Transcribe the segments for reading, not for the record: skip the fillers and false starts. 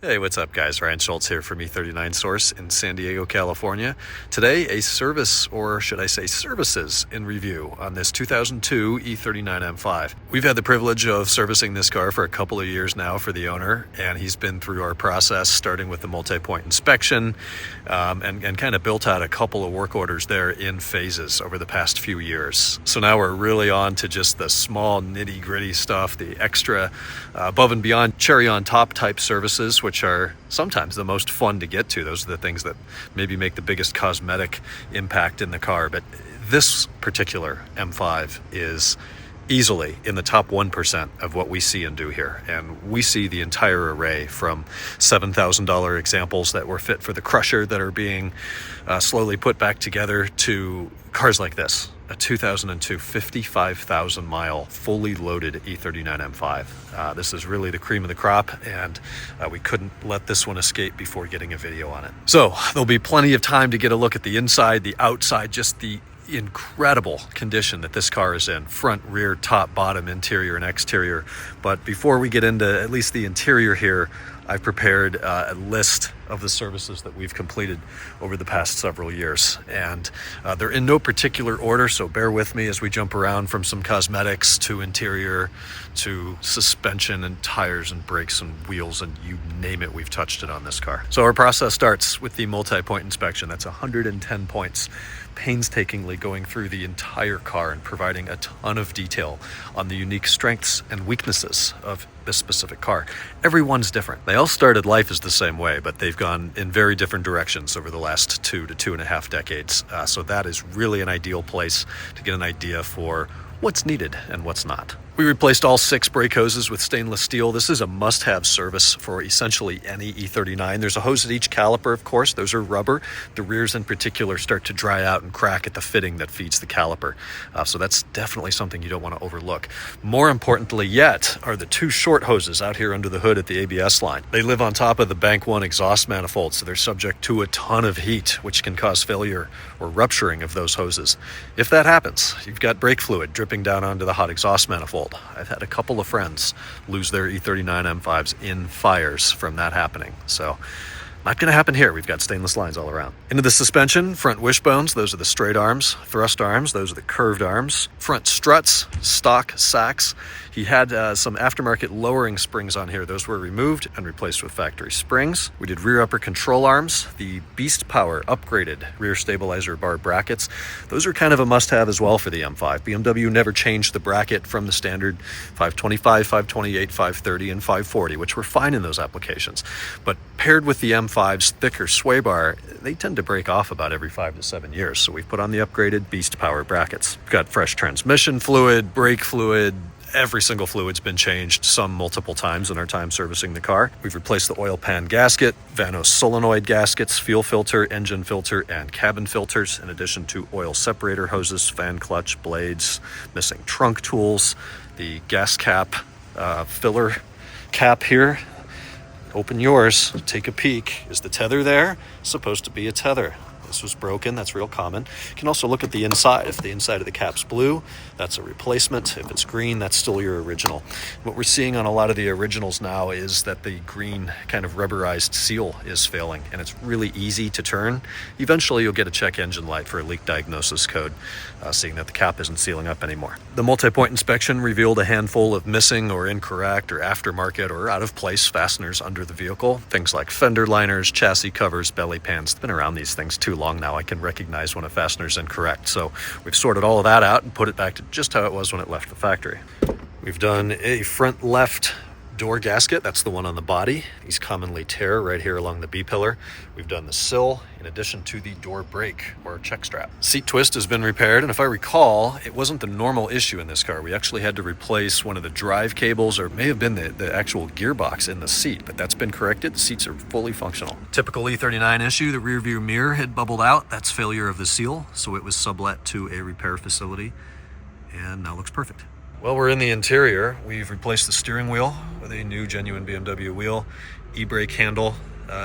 Hey, what's up guys? Ryan Schultz here from E39 Source in San Diego, California. Today, a service, or should I say services, in review on this 2002 E39 M5. We've had the privilege of servicing this car for a couple of years now for the owner, and he's been through our process, starting with the multi-point inspection, and kind of built out a couple of work orders there in phases over the past few years. So now we're really on to just the small nitty-gritty stuff, the extra above and beyond cherry on top type services, which are sometimes the most fun to get to. Those are the things that maybe make the biggest cosmetic impact in the car. But this particular M5 is easily in the top 1% of what we see and do here. And we see the entire array from $7,000 examples that were fit for the crusher that are being slowly put back together to cars like this. A 2002 55,000 mile fully loaded E39 M5. This is really the cream of the crop, and we couldn't let this one escape before getting a video on it. So there'll be plenty of time to get a look at the inside, the outside, just the incredible condition that this car is in, front, rear, top, bottom, interior, and exterior. But before we get into at least the interior here, I've prepared a list of the services that we've completed over the past several years, and they're in no particular order, so bear with me as we jump around from some cosmetics to interior to suspension and tires and brakes and wheels, and you name it, we've touched it on this car. So our process starts with the multi-point inspection. That's 110 points, painstakingly going through the entire car and providing a ton of detail on the unique strengths and weaknesses of this specific car. Everyone's different. They all started life as the same way, but they've gone in very different directions over the last 2 to 2.5 decades. So that is really an ideal place to get an idea for what's needed and what's not. We replaced all 6 brake hoses with stainless steel. This is a must-have service for essentially any E39. There's a hose at each caliper, of course. Those are rubber. The rears in particular start to dry out and crack at the fitting that feeds the caliper. So that's definitely something you don't want to overlook. More importantly yet are the 2 short hoses out here under the hood at the ABS line. They live on top of the Bank 1 exhaust manifold, so they're subject to a ton of heat, which can cause failure or rupturing of those hoses. If that happens, you've got brake fluid dripping down onto the hot exhaust manifold. I've had a couple of friends lose their E39 M5s in fires from that happening. So not going to happen here. We've got stainless lines all around. Into the suspension, front wishbones, those are the straight arms. Thrust arms, those are the curved arms. Front struts, stock sacks. He had some aftermarket lowering springs on here. Those were removed and replaced with factory springs. We did rear upper control arms, the Beast Power upgraded rear stabilizer bar brackets. Those are kind of a must-have as well for the M5. BMW never changed the bracket from the standard 525, 528, 530, and 540, which were fine in those applications. But paired with the M5's thicker sway bar, they tend to break off about every 5 to 7 years. So we've put on the upgraded Beast Power brackets. We've got fresh transmission fluid, brake fluid. Every single fluid's been changed, some multiple times in our time servicing the car. We've replaced the oil pan gasket, Vanos solenoid gaskets, fuel filter, engine filter, and cabin filters, in addition to oil separator hoses, fan clutch, blades, missing trunk tools, the gas cap filler cap here. Open yours, take a peek. Is the tether there? It's supposed to be a tether. This was broken. That's real common. You can also look at the inside. If the inside of the cap's blue, that's a replacement. If it's green, that's still your original. What we're seeing on a lot of the originals now is that the green kind of rubberized seal is failing, and it's really easy to turn. Eventually, you'll get a check engine light for a leak diagnosis code, seeing that the cap isn't sealing up anymore. The multi-point inspection revealed a handful of missing or incorrect or aftermarket or out-of-place fasteners under the vehicle. Things like fender liners, chassis covers, belly pans. I've been around these things too long now. I can recognize when a fastener's incorrect. So we've sorted all of that out and put it back to just how it was when it left the factory. We've done a front left door gasket. That's the one on the body. These commonly tear right here along the B-pillar. We've done the sill in addition to the door brake or check strap. Seat twist has been repaired, and if I recall, it wasn't the normal issue in this car. We actually had to replace one of the drive cables, or it may have been the actual gearbox in the seat, but that's been corrected. The seats are fully functional. Typical E39 issue, the rear view mirror had bubbled out. That's failure of the seal, so it was sublet to a repair facility, and now looks perfect. Well, we're in the interior. We've replaced the steering wheel with a new genuine BMW wheel, e-brake handle,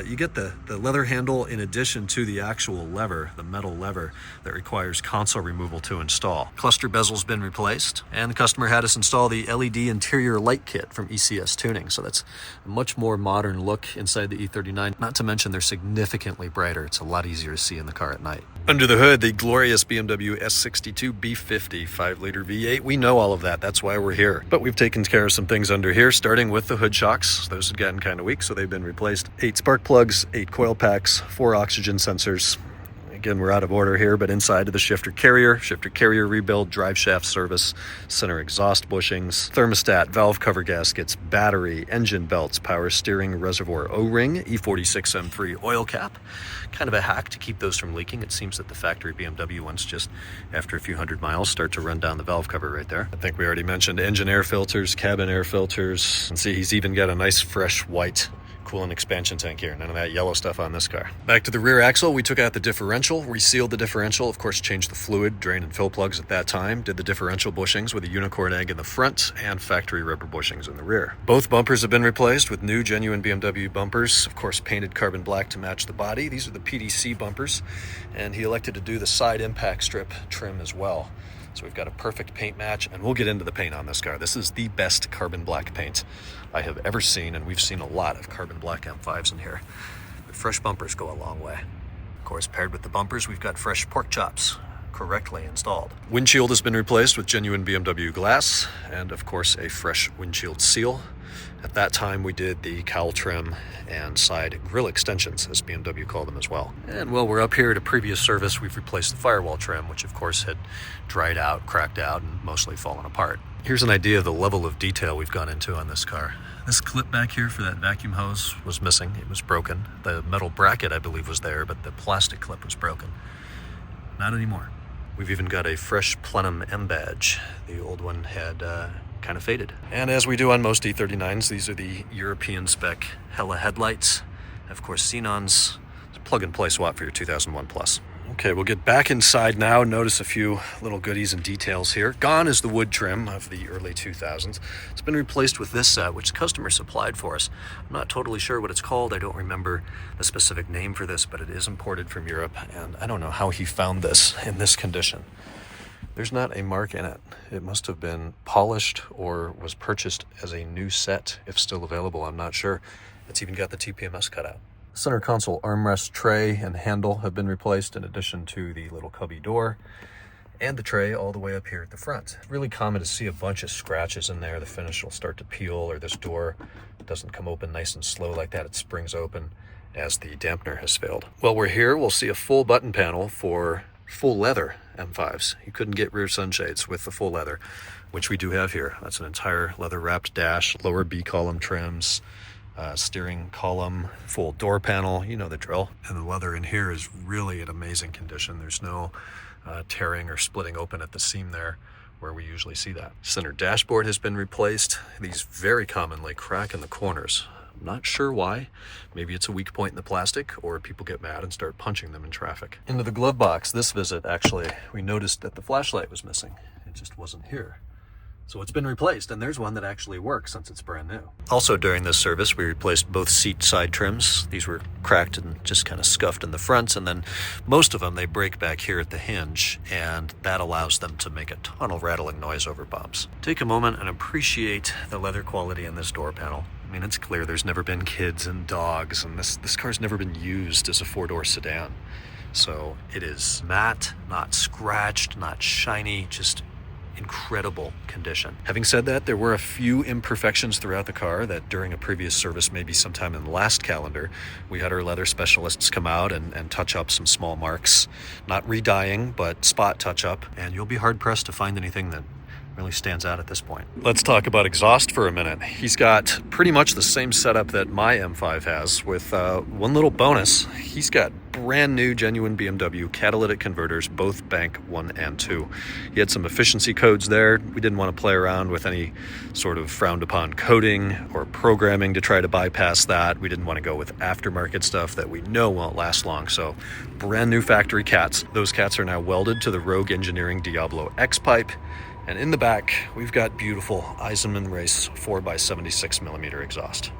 You get the leather handle in addition to the actual lever, the metal lever that requires console removal to install. Cluster bezel's been replaced, and the customer had us install the LED interior light kit from ECS Tuning, so that's a much more modern look inside the E39. Not to mention they're significantly brighter. It's a lot easier to see in the car at night. Under the hood, the glorious BMW S62 B50 5-liter V8. We know all of that. That's why we're here. But we've taken care of some things under here, starting with the hood shocks. Those had gotten kind of weak, so they've been replaced. 8 spark plugs, 8 coil packs, 4 oxygen sensors. Again, we're out of order here, but inside of the shifter carrier rebuild, drive shaft service, center exhaust bushings, thermostat, valve cover gaskets, battery, engine belts, power steering, reservoir O-ring, E46 M3 oil cap. Kind of a hack to keep those from leaking. It seems that the factory BMW ones just, after a few hundred miles, start to run down the valve cover right there. I think we already mentioned engine air filters, cabin air filters, and see he's even got a nice fresh white coolant expansion tank here. None of that yellow stuff on this car. Back to the rear axle, we took out the differential, resealed the differential, of course changed the fluid, drain and fill plugs at that time, did the differential bushings with a unicorn egg in the front and factory rubber bushings in the rear. Both bumpers have been replaced with new genuine BMW bumpers, of course painted carbon black to match the body. These are the PDC bumpers, and he elected to do the side impact strip trim as well. So we've got a perfect paint match, and we'll get into the paint on this car. This is the best carbon black paint I have ever seen, and we've seen a lot of carbon black M5s in here. But fresh bumpers go a long way. Of course, paired with the bumpers, we've got fresh pork chops correctly installed. Windshield has been replaced with genuine BMW glass, and of course a fresh windshield seal. At that time, we did the cowl trim and side grille extensions, as BMW called them as well. And while we're up here at a previous service, we've replaced the firewall trim, which of course had dried out, cracked out, and mostly fallen apart. Here's an idea of the level of detail we've gone into on this car. This clip back here for that vacuum hose was missing. It was broken. The metal bracket, I believe, was there, but the plastic clip was broken. Not anymore. We've even got a fresh plenum M badge. The old one had kind of faded. And as we do on most E39s, these are the European spec Hella headlights. Of course, xenons. It's a plug-and-play swap for your 2001 Plus. Okay, we'll get back inside now. Notice a few little goodies and details here. Gone is the wood trim of the early 2000s. It's been replaced with this set, which the customer supplied for us. I'm not totally sure what it's called. I don't remember the specific name for this, but it is imported from Europe, and I don't know how he found this in this condition. There's not a mark in it. It must have been polished or was purchased as a new set, if still available. I'm not sure. It's even got the TPMS cut out. Center console armrest tray and handle have been replaced, in addition to the little cubby door and the tray all the way up here at the front. It's really common to see a bunch of scratches in there. The finish will start to peel, or this door doesn't come open nice and slow like that. It springs open as the dampener has failed. While we're here, we'll see a full button panel for full leather M5s. You couldn't get rear sunshades with the full leather, which we do have here. That's an entire leather wrapped dash, lower B column trims, steering column, full door panel, you know the drill. And the leather in here is really in amazing condition. There's no tearing or splitting open at the seam there where we usually see that. Center dashboard has been replaced. These very commonly crack in the corners. I'm not sure why. Maybe it's a weak point in the plastic, or people get mad and start punching them in traffic. Into the glove box this visit, actually, we noticed that the flashlight was missing. It just wasn't here. So it's been replaced, and there's one that actually works since it's brand new. Also during this service, we replaced both seat side trims. These were cracked and just kind of scuffed in the fronts, and then most of them, they break back here at the hinge, and that allows them to make a ton of rattling noise over bumps. Take a moment and appreciate the leather quality in this door panel. I mean, it's clear there's never been kids and dogs, and this car's never been used as a four-door sedan. So it is matte, not scratched, not shiny, just incredible condition. Having said that, there were a few imperfections throughout the car that during a previous service, maybe sometime in the last calendar, we had our leather specialists come out and touch up some small marks. Not re-dyeing, but spot touch up. And you'll be hard pressed to find anything that really stands out at this point. Let's talk about exhaust for a minute. He's got pretty much the same setup that my M5 has, with one little bonus. He's got brand new genuine BMW catalytic converters, both bank 1 and 2. He had some efficiency codes there. We didn't want to play around with any sort of frowned upon coding or programming to try to bypass that. We didn't want to go with aftermarket stuff that we know won't last long. So brand new factory cats. Those cats are now welded to the Rogue Engineering Diablo X pipe. And in the back, we've got beautiful Eisenman Race 4x76mm exhaust.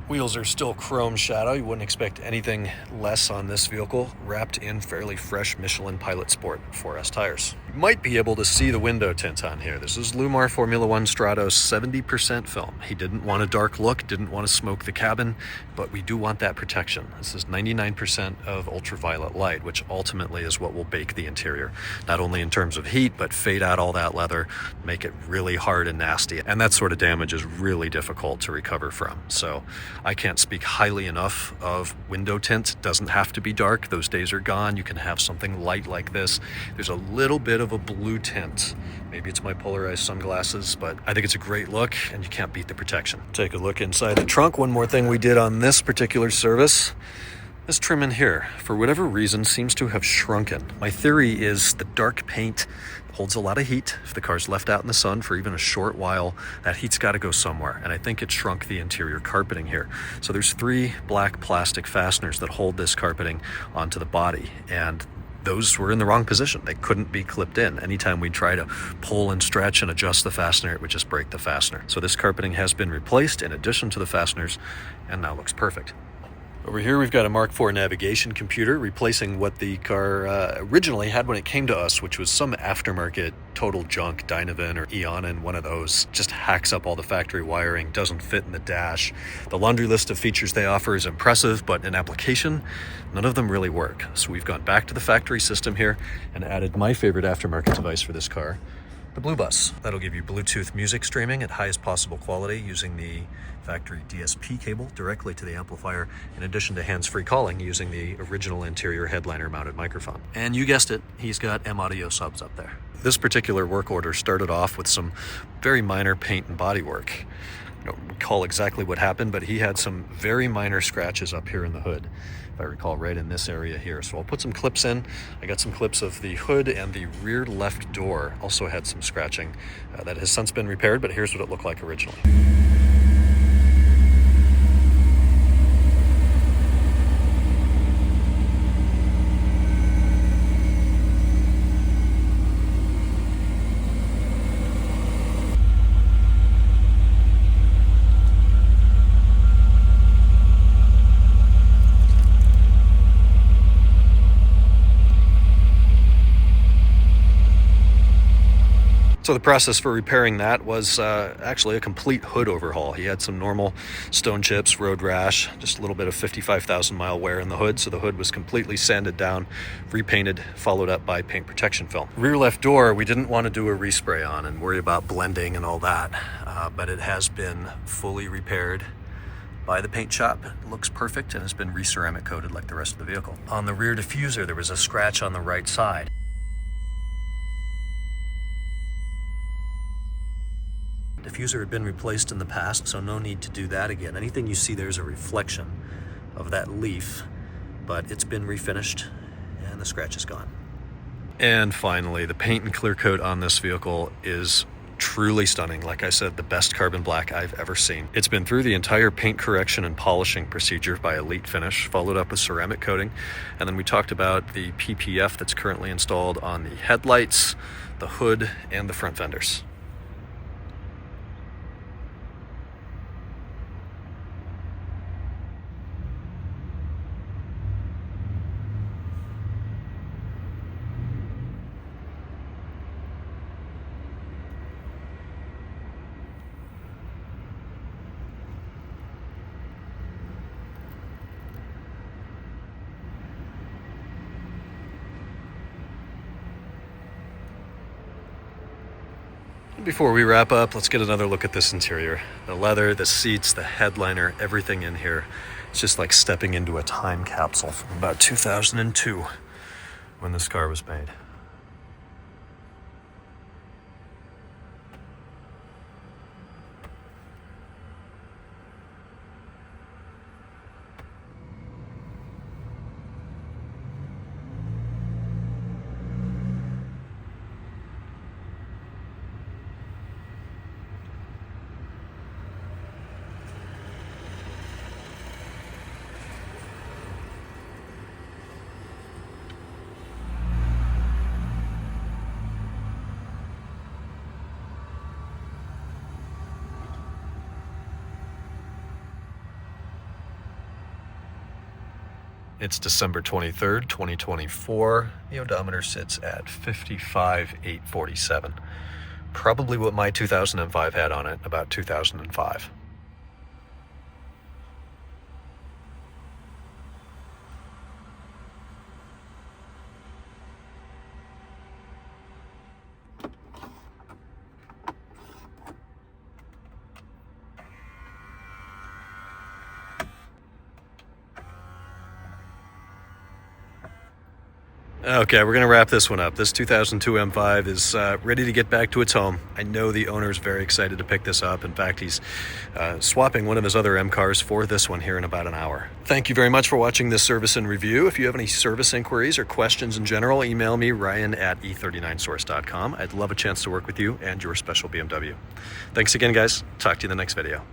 Wheels are still chrome shadow. You wouldn't expect anything less on this vehicle, wrapped in fairly fresh Michelin Pilot Sport 4S tires. You might be able to see the window tint on here. This is Lumar Formula One Stratos 70% film. He didn't want a dark look, didn't want to smoke the cabin, but we do want that protection. This is 99% of ultraviolet light, which ultimately is what will bake the interior. Not only in terms of heat, but fade out all that leather, make it really hard and nasty. And that sort of damage is really difficult to recover from. So I can't speak highly enough of window tint. It doesn't have to be dark. Those days are gone. You can have something light like this. There's a little bit of a blue tint. Maybe it's my polarized sunglasses, but I think it's a great look and you can't beat the protection. Take a look inside the trunk. One more thing we did on this particular service. This trim in here, for whatever reason, seems to have shrunken. My theory is the dark paint holds a lot of heat. If the car's left out in the sun for even a short while, that heat's got to go somewhere. And I think it shrunk the interior carpeting here. So there's 3 black plastic fasteners that hold this carpeting onto the body. And those were in the wrong position. They couldn't be clipped in. Anytime we try to pull and stretch and adjust the fastener, it would just break the fastener. So this carpeting has been replaced in addition to the fasteners and now looks perfect. Over here we've got a Mark IV navigation computer replacing what the car originally had when it came to us, which was some aftermarket total junk, Dynavan or Eonin, one of those. Just hacks up all the factory wiring, doesn't fit in the dash. The laundry list of features they offer is impressive, but in application, none of them really work. So we've gone back to the factory system here and added my favorite aftermarket device for this car, the Blue Bus. That'll give you Bluetooth music streaming at highest possible quality using the factory DSP cable directly to the amplifier, in addition to hands-free calling using the original interior headliner mounted microphone. And you guessed it, he's got M-Audio subs up there. This particular work order started off with some very minor paint and body work. I don't recall exactly what happened, but he had some very minor scratches up here in the hood, if I recall, right in this area here. So I'll put some clips in. I got some clips of the hood, and the rear left door also had some scratching that has since been repaired, but here's what it looked like originally. So the process for repairing that was actually a complete hood overhaul. He had some normal stone chips, road rash, just a little bit of 55,000 mile wear in the hood. So the hood was completely sanded down, repainted, followed up by paint protection film. Rear left door, we didn't want to do a respray on and worry about blending and all that, but it has been fully repaired by the paint shop. It looks perfect and has been re-ceramic coated like the rest of the vehicle. On the rear diffuser, there was a scratch on the right side. Diffuser had been replaced in the past, so no need to do that again. Anything you see there is a reflection of that leaf, but it's been refinished and the scratch is gone. And finally, the paint and clear coat on this vehicle is truly stunning. Like I said, the best carbon black I've ever seen. It's been through the entire paint correction and polishing procedure by Elite Finish, followed up with ceramic coating. And then we talked about the PPF that's currently installed on the headlights, the hood, and the front fenders. Before we wrap up, let's get another look at this interior. The leather, the seats, the headliner, everything in here. It's just like stepping into a time capsule from about 2002 when this car was made. It's December 23rd, 2024. The odometer sits at 55,847. Probably what my 2005 had on it, about 2005. Okay, we're going to wrap this one up. This 2002 M5 is ready to get back to its home. I know the owner's very excited to pick this up. In fact, he's swapping one of his other M cars for this one here in about an hour. Thank you very much for watching this service and review. If you have any service inquiries or questions in general, email me, ryan@e39source.com. I'd love a chance to work with you and your special BMW. Thanks again, guys. Talk to you in the next video.